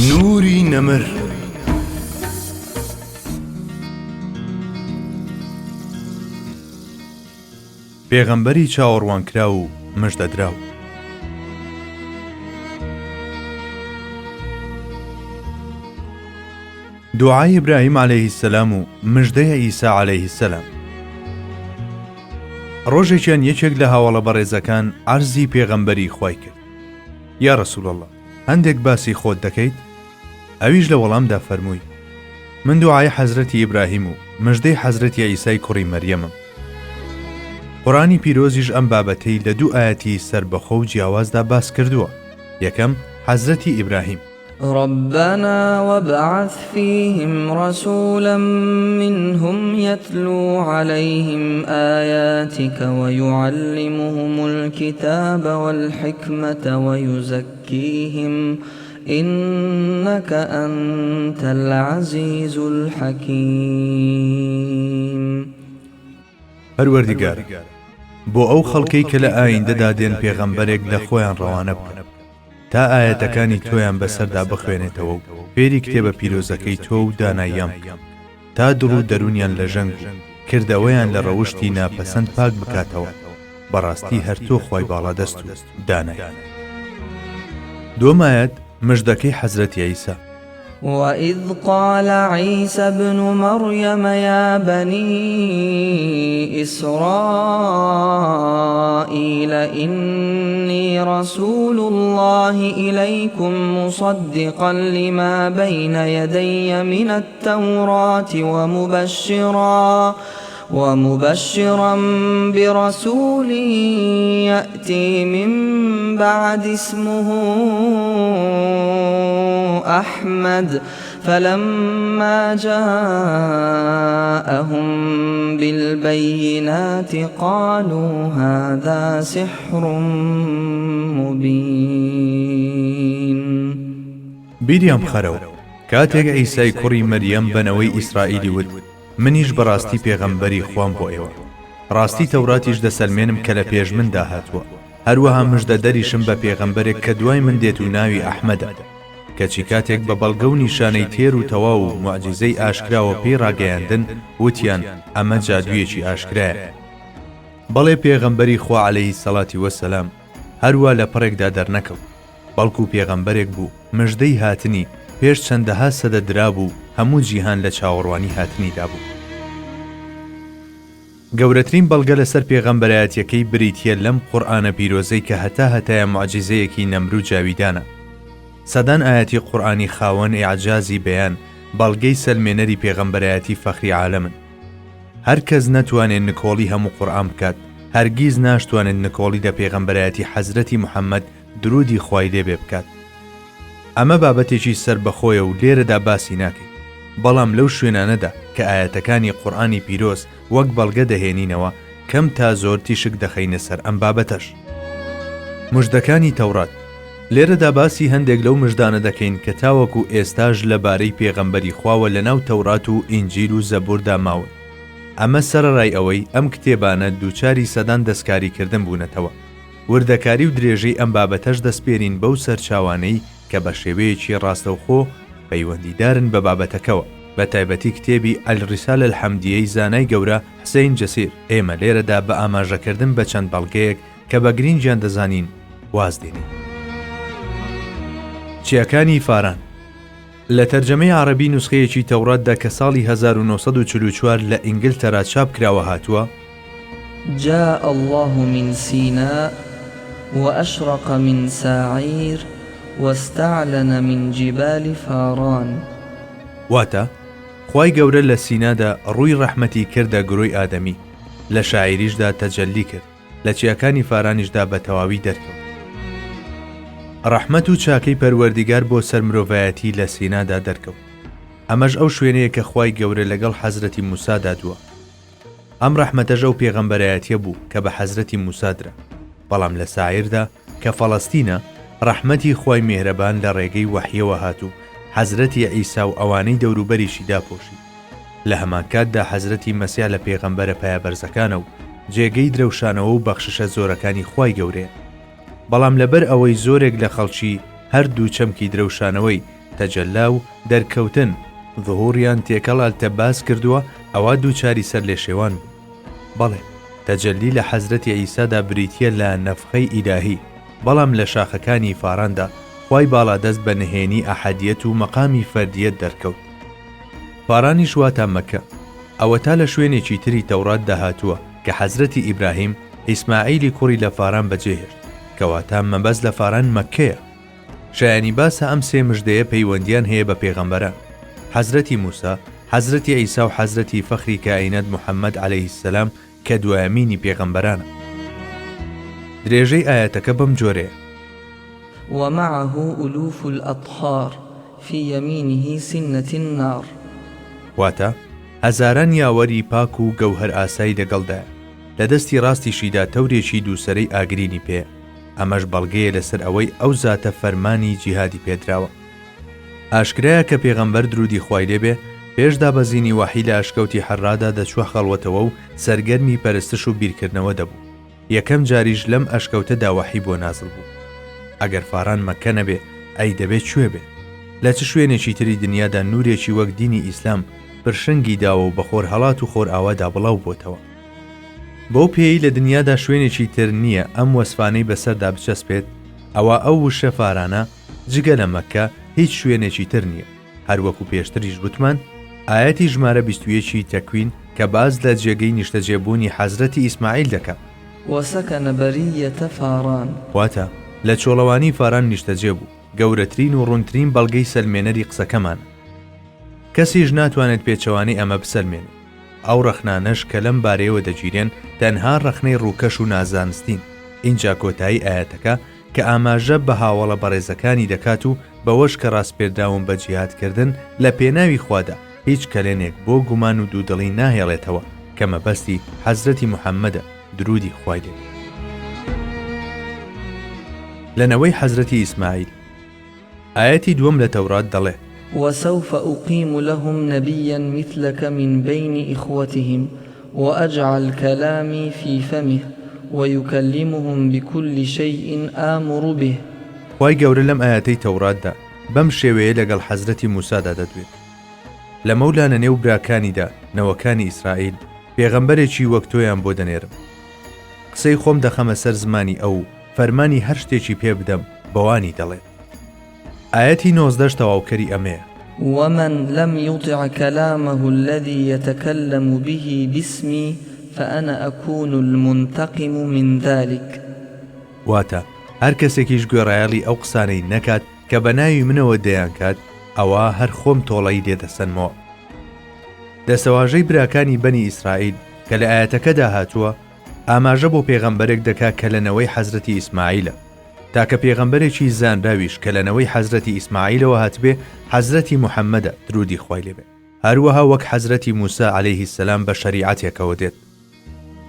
نوری نەمر. پێغەمبەری چاوەڕوانکرا و مژدەدراو. دوعای ئیبراهیم عەلەیهی السەلام و مژدەی ئیسا عەلەیهی السەلام. ڕۆژێکیان یەکێک لە هاوڵە بەڕێزەکان عەرزی پێغەمبەری خوای کرد: یا ڕەسوول ئەڵڵا، هەندێک باسی خۆت دەکەیت؟ ئەویش لە وەڵامدا فەرمووی: من دوعای حەزرەتی ئیبراهیم و مژدەی حەزرەتی ئیسای کوڕی مەریەمم. قورآنی پیرۆزیش ئەم بابەتەی لە دوو ئایەتی سەربەخۆ و جیاوازدا باس کردووە. یەکەم حەزرەتی ئیبراهیم: ربنا وابعث فيهم رسولا منهم يتلو عليهم آياتك ويعلمهم الكتاب والحكمة ويزكيهم إنك أنت العزيز الحكيم. پەروەردیگار، بۆ ئەو خەڵکەی کە لە ئایندەدا دێن پێغەمبەرێک لە خۆیان ڕەوانە بکەن تا ئاەتەکانی تۆیان بەسەردا بخوێنێتەوە و فێری کتێبە پیرۆزەکەی تۆ و داناییان بکەم تا دڵ و دەرونیان لە ژەنگ و کردەوەیان لە ڕەوشتی ناپەسەند پاک بکاتەوە. بەڕاستی هەر تۆ خوای باڵادەست و دانای. دووەم ئایەت مژدەکەی حەزرەتی ئیسا: وإذ قال عيسى ابن مريم يا بني إسرائيل إني رسول الله إليكم مصدقا لما بين يدي من التوراة ومبشرا برسول يأتي من بعد اسمه أحمد فلما جاءهم بالبينات قالوا هذا سحر مبين. بیریام خەرەوە کاتێک ئیسای کوڕی مەریەم بنەوەی ئیسرائیلی ود: منیش بەڕاستی پێغەمبەری خوام بۆ ئێوە، ڕاستی تەوراتیش دەسەلمێنم کە لە پێش مندا هاتووە، هەروەها مژدە دەریشم بە پێغەمبەرێک کە دوای من دێت و ناوی ئەحمەدە، کەچی کاتێک بە بەڵگە و نیشانەی تێر و تەواو و موعجیزەی ئاشکراوە پێی ڕاگەیاندن وتیان ئەمە جادوویەکی ئاشکرایە. بەڵێ پێغەمبەری خوا عەلەیهی سەڵاتی وەسەلام هەروە لە پڕێکدا دەرنەکەوت، بەڵکو پێغەمبەرێک بوو مژدەی هاتنی پێش چەندەها سەدە درابوو هەموو جیهان لە چاوەڕوانی هاتنیدا بوو. گەورەترین بەڵگە لەسەر پێغەمبەرایەتیەکەی بریتیە لەم قورئانە پیرۆزەی کە هەتایە موعجیزەیەکی نەمر و جاویدانە. سەدان ئاەتی قورئانی خاوەن ئیعجازی بەیان بەڵگەی سەلمێنەری پێغەمبەرایەتی فەخری عالەمن. هەر کەس نەتوانێت نکۆڵی هەموو قورئان بکات، هەرگیز ناشتوانێت نکۆڵی دە پێغەمبەرایەتی حەزرەتی موحەممەد درودی خوای لێبێ بکات. ئەمە بابەتێکی سەربەخۆیە و لێرەدا باسی ناکەین، بەڵام لەو شوێنانەدا کە ئاەتەکانی قورئانی پیرۆز وەک بەڵگە دەهێنینەوە کەم تا زۆر تیشک دەخەینە سەر ئەم بابەتەش. مژدەکانی تەورات. لێرەدا باسی هەندێک لەو مژدانە دەکەین کە تاوەکو ئێستاژ لەبارەی پێغەمبەری خواوە لەناو تەورات و ئینجیل و زەبووردا ماون. ئەمە سەرەڕای ئەوەی ئەم کتێبانە دووچاری سەدان دەستکاریکردن بوونەتەوە. وردەکاری و درێژەی ئەم بابەتەش دەسپێرین بەو سەرچاوانەی کە بە شێوەیەکی ڕاستەوخۆ پەیوەندیدارن بە بابەتەکەوە، بە تایبەتی کتێبی ئەلریسالە الحەمدیەی زانای گەورە حسەین جەسیر. ئێمە لێرەدا بە ئاماژەکردن بە چەند بەڵگەیەک کە بە گرنگیان دەزانین واز دێنین. چیاکانی فاران. لە تەرجەمەی عەرەبی نوسخەیەکی تەوراتدا کە ساڵی 1944 لە ئینگلتەرا چاپ کراوە هاتووە: جاء الله من سيناء وأشرق من ساعير واستعلن من جبال فاران. واتە خوای گەورە لە سینادا ڕووی ڕەحمەتی کردە گرۆی ئادەمی، لە شاعیریشدا تەجەلی کرد، لە چیاکانی فارانیشدا بە تەواوی دەرکەوت. ڕەحمەت و چاکەی پەروەردیگار بۆ سەر مرۆڤایەتی لە سینادا دەرکەوت. ئەمەش ئەو شوێنەیە کە خوای گەورە لەگەڵ حەزرەتی موسا دادووە. ئەم ڕەحمەتەژە و پێغەمبەرایەتیە بوو کە بە حەزرەتی موسا درا، بەڵام لە ساعیردا کە فەڵەستینە ڕەحمەتی خوای میهرەبان لە ڕێگەی وەحیەوە هاتوو حەزرەتی ئیسا و ئەوانەی دەوروبەریشی داپۆشی. لە هەمان کاتدا حەزرەتی مەسیح لە پێغەمبەرە پایەبەرزەکانە و جێگەی درەوشانەوە و بەخششە زۆرەکانی خوای گەورەیە. بەڵام لەبەر ئەوەی زۆرێک لە خەڵکی هەردوو چەمکی درەوشانەوەی تەجەلا و دەرکەوتن ظهوریان تێکەڵالتە باس کردووە ئەوە دووچاری سەر لێ شێوان بوو. بەڵێ تەجەلی لە حەزرەتی عیسادا بریتیە لە نەفخەی ئیلاهی، بەڵام لە شاخەکانی فاراندا خوای باڵا دەست بە نهێنی ئەحەدیەت و مەقامی فەردیەت دەرکەوت. فارانی شواتە مەکە، ئەوە تا لە شوێنێکی تری تەورات داهاتووە کە حەزرەتی ئیبراهیم ئیسماعیلی کوڕی لە فاران بەجێهێشت، کەواتە مەبەست لە فاران مەککەیە. شایانی باسە ئەم سێ مژدەیە پەیوەندیان هەیە بە پێغەمبەران: حەزرەتی موسا، حەزرەتی عیسا و حەزرەتی فەخری کائینەت محەممەد عەلەیهی السەلام کە دوایەمینی پێغەمبەرانە. درێژەی ئاەتەکە بەم جۆرەیە: ومعه ألوف الأطهار في يمينه سنة النار. واتە هەزاران یاوەری پاک و گەوهەر ئاسایی لەگەڵدایە، لە دەستی ڕاستیشیدا تەورێکی دووسەرەی ئاگرینی پێ. ئەمەش بەڵگەیە لەسەر ئەوەی ئەو زاتە فەرمانی جیهادی پێدراوە. ئاشکرایە کە پێغەمبەر درودی خوای لێبێ پێش دابەزینی وحی لە ئەشکەوتی حەڕادا دەچووە خەڵوەتەوە و سەرگەرمی پەرستش و بیرکردنەوە دەبوو. یەکەم جاریش لەم ئەشکەوتەدا وحی بۆ نازڵ بوو. ئەگەر فاران مەککە نەبێ ئەی دەبێت کوێ بێ؟ لە چ شوێنێکی تری دنیادا نورێکی وەک دینی ئیسلام پرشنگی داوە و بە خۆر هەڵات و خۆر ئاوادا بڵاو بۆتەوە. بەو پێی لە دنیادا شوێنێکی تر نییە ئەم وەسفانەی بەسەردا بچەسپێت، ئەوە ئەو وشە فارانە جگە لە مەککە هیچ شوێنێکی تر نییە. هەروەکو پێشتریش گوتمان ئاەتی ژمارە 21 تەکوین کە باز لە جێگەی نیشتەجێبوونی حەزرەتی ئیسماعیل دەکات. وسكن برية فاران. واتە لە چۆڵەوانی فاران نیشتەجێ بوو، گەورەترین و ڕوونترین بەڵگەی سەلمێنەری قسەکەمان. کەسیش ناتوانێت پێچەوانی ئەمە بسەلمێنێت. ئەو ڕەخنانەش کە لەم بارەیەوە دەگیرێن تەنها ڕەخنەی ڕووکەش و نازانستین. اینجا کۆتایی ئاەتەکە کە ئاماژە بە هاوڵە بەڕێزەکانی دەکات و بەوەش کە ڕاستپێرداون بە جیهادکردن لە پێناوی خوادا هیچ کەلێنێک بۆ گومان و دوودڵی ناهێڵێتەوە کە مەبەستی حەزرەتی محەممەدە درودی خوای لێ. لەنەوەی حەزرەتی ئیسماعیل ئاەتی دووەم لە تەورات دەڵێ: وسوف أقيم لهم نبيا مثلك من بين إخوتهم وأجعل كلامي في فمه ويكلمهم بكل شيء آمر به. خوای گەورە لەم ئاەتەی تەوراتدا بەم شێوەیە لەگەڵ حەزرەتی موسادا دەدوێت. لە مەولانە نێو براکانیدا نەوەکانی ئیسرائیل پێغەمبەرێکی وەک تۆیان بۆ دەنێرم. قسەی خۆم دەخەمە سەر زمانی ئەو فەرمانی هەر شتێکی پێ بدەم بەوانی دەڵێت. ئاەتی 19 تەواوکەری ئەمەیە: ومن لم يطع كلامه الذي يتكلم به باسمي فأنا أكون المنتقم من ذلك. واتە هەر کەسێکیش گوێڕایەڵی ئەو قسانەی نەکات کە بە ناوی منەوە دەیان کات، ئەوە هەر خۆم تۆڵەی لێدەسەنمەوە. دەسەواژەی براکانی بەنی ئیسرائیل کە لە ئاەتەکەدا هاتووە ئاماژە بۆ پێغەمبەرێک دەکات کە لەنەوەی حەزرەتی ئیسماعیلە، تاکە پێغەمبەرێکی زانراویش کە لەنەوەی حەزرەتی ئیسماعیلەوە هاتبێ حەزرەتی محەممەدە درودی خوای لێبێ، هەروەها وەک حەزرەتی موسا عەلەیهی السەلام بە شەریعەتێکەوە دێت.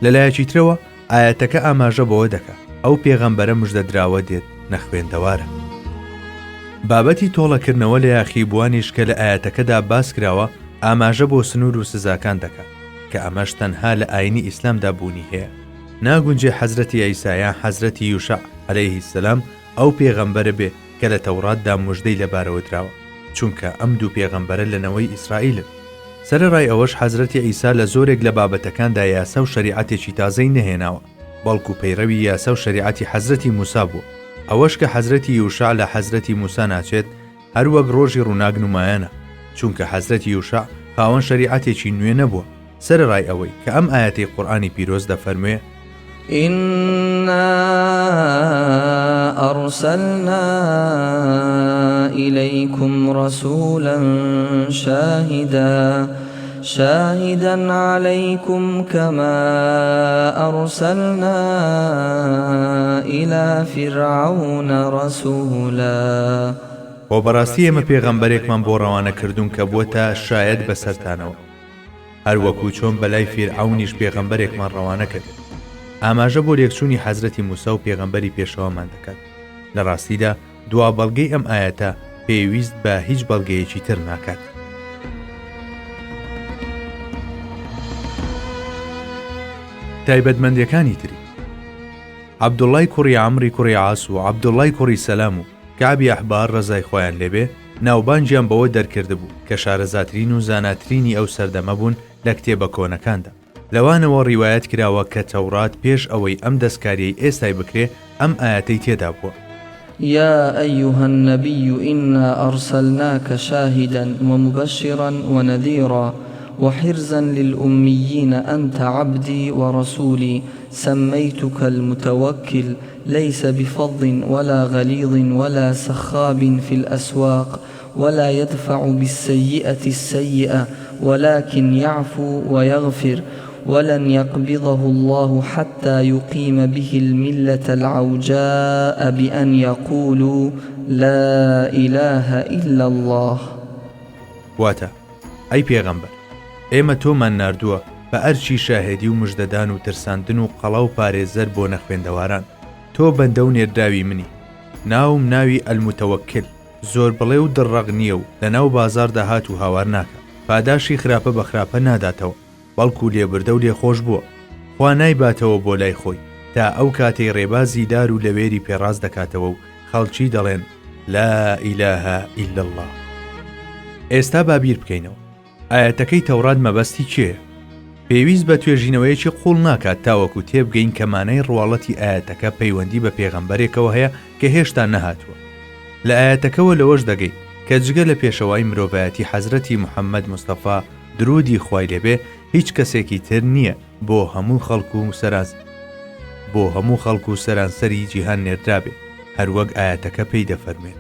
لەلایەکی ترەوە ئاەتەکە ئاماژە بەوە دەکات ئەو پێغەمبەرە مژدەدراوە دێت نەخوێندەوارە. بابەتی تۆڵەکردنەوە لە یاخیبوانیش کە لە ئاەتەکەدا باس کراوە ئاماژە بۆ سنوور و سزاکان دەکات کە ئەمەش تەنها لە ئاینی ئیسلامدا بوونی هەیە. ناگونجێ حەزرەتی عیسایان حەزرەتی یوشع عەلەیهی السەلام ئەو پێغەمبەرە بێ کە لە تەوراتدا موژدەی لەبارەوە دراوە، چونکە ئەم دوو پێغەمبەرە لەنەوەی ئیسرائیلن. سەرەڕای ئەوەش حەزرەتی عیسا لە زۆرێک لە بابەتەکاندا یاسا و شەریعەتێکی تازەی نەهێناوە، بەڵکو پەیڕەوی یاسا و شەریعەتی حەزرەتی موسا بووە. ئەوەش کە حەزرەتی یوشع لە حەزرەتی موسا ناچێت هەروەک ڕۆژی ڕووناک نمایانە، چونکە حەزرەتی یوشع خاوەن شەریعەتێکی نوێ نەبووە. سەرەڕای ئەوەی کە ئەم ئاەتەی قورئانی پیرۆز دەفەرموێ: إنا أرسلنا إليكم رسولا شاهدا عليكم كما أرسلنا إلى فرعون رسولا. وبەڕاستی ئێمە پێغەمبەرێکمان بۆ ڕەوانە کردوون کە بووەتە شایەت بەسەرتانەوە، هەروەکو چۆن بەلای فیرعەونیش پێغەمبەرێکمان ڕەوانە کرد. ئاماژە بۆ لێکچوونی حەزرەتی موسا و پێغەمبەری پێشەوامان دەکات. لە ڕاستیدا دوا بەڵگەی ئەم ئاەتە پێویست بە هیچ بەڵگەیەکی تر ناکات. تایبەتمەندیەکانی تری: عەبدوڵای کوڕی عەمری کوڕی عاس و عەبدوڵای کوڕی سەلام و کەعبی ئەحبار ڕەزای خۆیان لێبێ ناوبانجیان بەوە دەرکردبوو کە شارەزاترین و زاناترینی ئەو سەردەمە بوون لە کتێبە کۆنەکاندا. لەوانەوە ڕیوایەت کراوە کە تەورات پێش ئەوەی ئەم دەستکاریەی ئێستای بکرێ ئەم ئاەتەی تێدا بووە: يا أيها النبي إنا أرسلناك شاهدا ومبشرا ونذيرا وحرزا للأميين أنت عبدي ورسولي سميتك المتوكل ليس بفظ ولا غليظ ولا سخاب في الأسواق ولا يدفع بالسيئة السيئة ولكن يعفو ويغفر ولن يقبضه الله حتى يقيم به الملة العوجاء بأن يقولوا لا إله إلا الله. واتە ئەی پێغەمبەر، ئێمە تۆمان ناردووە بە ئەرچی شاهێدی و مژدەدان و ترساندن و قەڵا و پارێزەر بۆ نەخوێندەواران. تۆ بەندە و نێرداوی منی. ناوم ناوی ئەلموتەوەکل، زۆر بڵێ و دڕەق نییە و لە ناو بازاردا هات و هاوار ناکە. پاداشی خراپە بە خراپە ناداتەوە، بەڵکو لێبردە و لێخۆش بووە. خوا نایباتەوە بۆ لای خۆی تا ئەو کاتەی ڕێبازی دار و لەوێری پێڕاست دەکاتەوە و خەڵکی دەڵێن لا ئیلاهە ئیلا الله. ئێستا بابیر بکەینەوە، ئاەتەکەی تەورات مەبەستی کێیە؟ پێویست بە توێژینەوەیەکی قوڵ ناکات تاوەکو تێبگەین کە مانای ڕواڵەتی ئاەتەکە پەیوەندی بە پێغەمبەرێکەوە هەیە کە هێشتا نەهاتووە. لە ئاەتەکەوە لەوەش دەگەیت کە جگە لە پێشەوای مرۆڤایەتی حەزرەتی موحەممەد مستەفا درودی خوای لێبێ هیچ کەسێکی تر نییە بۆ هەموو خەڵکو و سەرانسەری جیهان نێردرابێ، هەروەک ئاەتەکە پێی دەفەرمێت: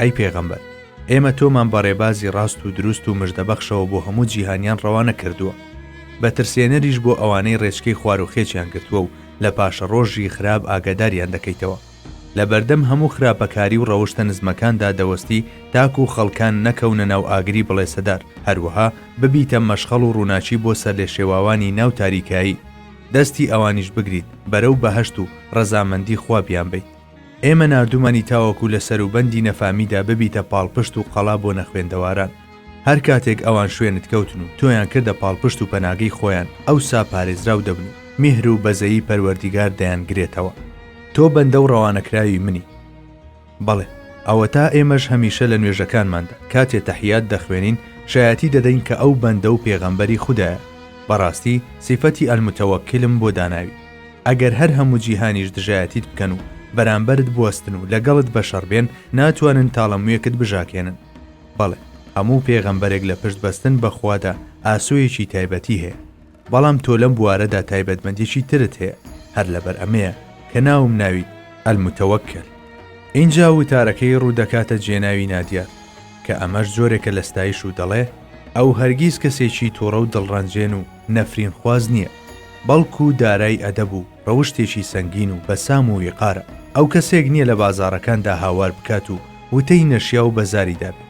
ئەی پێغەمبەر، ئێمە تۆمان بە ڕێبازی ڕاست و دروست و مژدەبەخشەوە بۆ هەموو جیهانیان ڕەوانە کردووە، بە ترسێنەریش بۆ ئەوانەی ڕێچکەی خوار و خێچیان گرتووە و لە پاشە ڕۆژی خراپ ئاگاداریان دەکەیتەوە. لە بەردەم هەموو خراپەکاری و ڕەوشتە نزمەکاندا دەوەستی تاکو و خەڵکان نەکەونە ناو ئاگری بڵێ سەدار، هەروەها ببیتە مەشخەڵ و ڕووناچی بۆ سەر لێ شێواوانی ناو تاریکایی، دەستی ئەوانیش بگریت بەرەو بەهەشت و ڕەزامەندی خوا بیان بیت. ئێمە ناردومانی تاوەکو لە سەروبەندی نەفامیدا ببیتە پاڵپشت و قەڵا بۆ نەخوێندەواران. هەر کاتێک ئەوان شوێنت کەوتن و تۆیان کردە پاڵپشت و پەناگەی خۆیان، ئەوسا پارێزراو دەبن و میهر و بەزەیی پەروەردیگار دەیانگرێتەوە. تۆ بەندە و ڕەوانەکراوی منی. بەڵێ، ئەوە تا ئێمەش هەمیشە لە نوێژەکانماندا کاتێ تەحیات دەخوێنین شایەتی دەدەین کە ئەو بەندە و پێغەمبەری خوددایە. بەڕاستی سیفەتی ئەلموتەوەکلم بۆ داناوی. ئەگەر هەر هەموو جیهانیش دژایەتیت بکەن و بەرامبەرت بوەستن و لەگەڵت بەشەڕ بێن، ناتوانن تاڵەمویەکت بژاکێنن. بەڵێ، هەموو پێغەمبەرێک لە پشت بەستن بەخوادا ئاسۆیەکی تایبەتی هەیە، بەڵام تۆ لەم بوارەدا تایبەتمەندێکی ترت هەیە، هەر لەبەر ئەمەیە کە ناوم ناویت ئەلموتەوەکل. اینجا وتارەکەی ڕوودەکاتە جێناوی نادیار کە ئەمەش جۆرێکە لە ستایش و دەڵێ ئەو هەرگیز کەسێکی تۆڕە و دڵڕەنجێن و نەفرین خواز نییە، بەڵکو دارای ئەدەب و ڕەوشتێکی سەنگین و بەسام و ویقارە. ئەو کەسێک نییە لە بازاڕەکاندا هاوار بکات و وتەی نەشیا و بەزاری دابێت،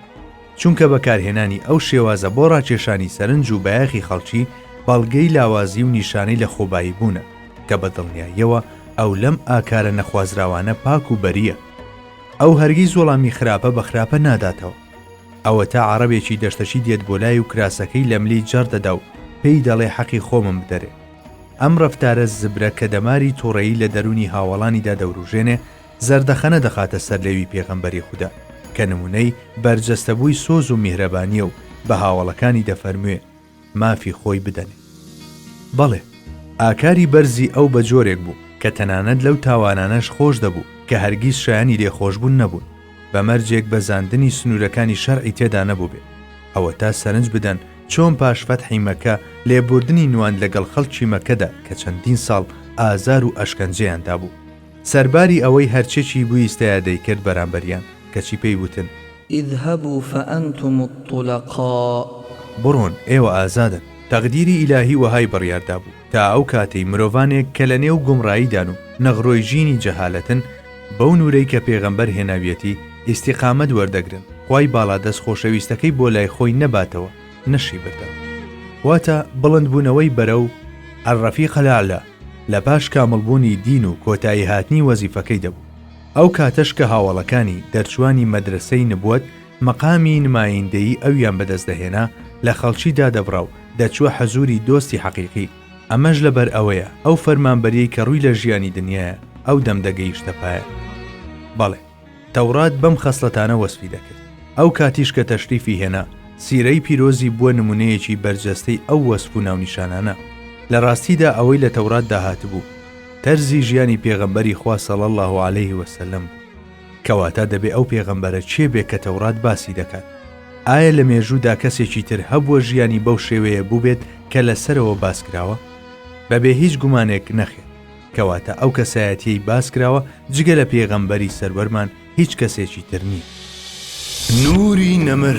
چونکە بەکارهێنانی ئەو شێوازە بۆ ڕاکێشانی سەرنج و بەیاخی خەڵکی بەڵگەی لاوازی و نیشانەی لە خۆبایی بوونە کە بە دڵنیاییەوە ئەو لەم ئاکارە نەخوازراوانە پاک و بەریە. ئەو هەرگیز وەڵامی خراپە بە خراپە ناداتەوە. ئەوە تا عەرەبێکی دەشتەشی دێت بۆ لای و کراسەکەی لە ملی جەڕ دەدا و پێی دەڵێ حەقی خۆمم بدەرێ. ئەم ڕەفتارە زبرە کە دەماری تۆڕەیی لە دەرونی هاوڵانیدا دەوروژێنێ زەردەخەنە دەخاتە سەر لێوی پێغەمبەری خودا کە نمونەی بەرجەستەبووی سۆز و میهرەبانیە و بە هاوڵەکانی دەفەرموێ مافی خۆی بدەنێ. بەڵێ، ئاکاری بەرزی ئەو بە جۆرێک بوو کە تەنانەت لەو تاوانانەش خۆش دەبوو کە هەرگیز شایانی لێخۆشبوون نەبوون، بە مەرجێک بە زاندنی سنوورەکانی شەرعی تێدا نەبوو بێ. ئەوە تا سەرنج بدەن چۆن پاش فەتحی مەکە لێبوردنی نوان لەگەڵ خەڵکی مەکەدا کە چەندین ساڵ ئازار و ئەشکەنجەیاندا بوو. سەرباری ئەوەی هەرچێکی بووی ئستەیا دەیکرد بەرامبەریان کەچی پێی وتن اذهبوا فأنتم الطلقاء، بڕۆن ئێوە ئازادن. تەقدیری ئیلاهی وەهای بڕیاردا بوو تا ئەو کاتەی مرۆڤانێک کە لە نێو گومڕاییدان و نەغڕۆی ژینی جەهالەتن بەو نورەی کە پێغەمبەر هێناویەتی ئیستیقامەت وەردەگرن، خوای باڵا دەست خۆشەویستەکەی بۆ لای خۆی نەباتەوە، نەشی بردە. واتە بڵندبوونەوەی بەرەو ئەڕەفیقە لەعلا لە پاش کامڵبوونی دین و کۆتایی هاتنی وەزیفەکەی دەبوو. ئەو کاتەش کە هاوڵەکانی دەرچوانی مەدرسەی نبووەت مەقامی نمایندەیی ئەویان بەدەست دەهێنا، لە خەڵکیدا دەبڕا و دەچووە حەزوری دۆستی حەقیقی. ئەمەش لەبەر ئەوەیە ئەو فەرمانبەریەی کە ڕووی لە ژیانی دنیاە ئەو دەم دەگەیشتە پایە. بەڵێ، تەورات بەم خەسڵەتانە وەسفی دەکرد. ئەو کاتیش کە تەشریفی هێنا سیرەی پیرۆزی بووە نمونەیەکی بەرجەستەی ئەو وەسف و ناونیشانانە. لە ڕاستیدا ئەوەی لە تەورات داهاتبوو تەرزی ژیانی پێغەمبەری خوا صلی الله عليه وسلم کەواتە دەبێ ئەو پێغەمبەرە چێبێ کە تەورات باسی دەکات. ئایا لە مێژوودا کەسێکی تر هەبووە ژیانی بەو شێوەیە بووبێت کە لەسەرەوە باسکراوە؟ بەبێ هیچ گومانێک نەخێت، کەواتە ئەو کەسایەتیەی باسکراوە جگە لە پێغەمبەری سەروەرمان هیچ کەسێکی تر نییە. نوری نەمر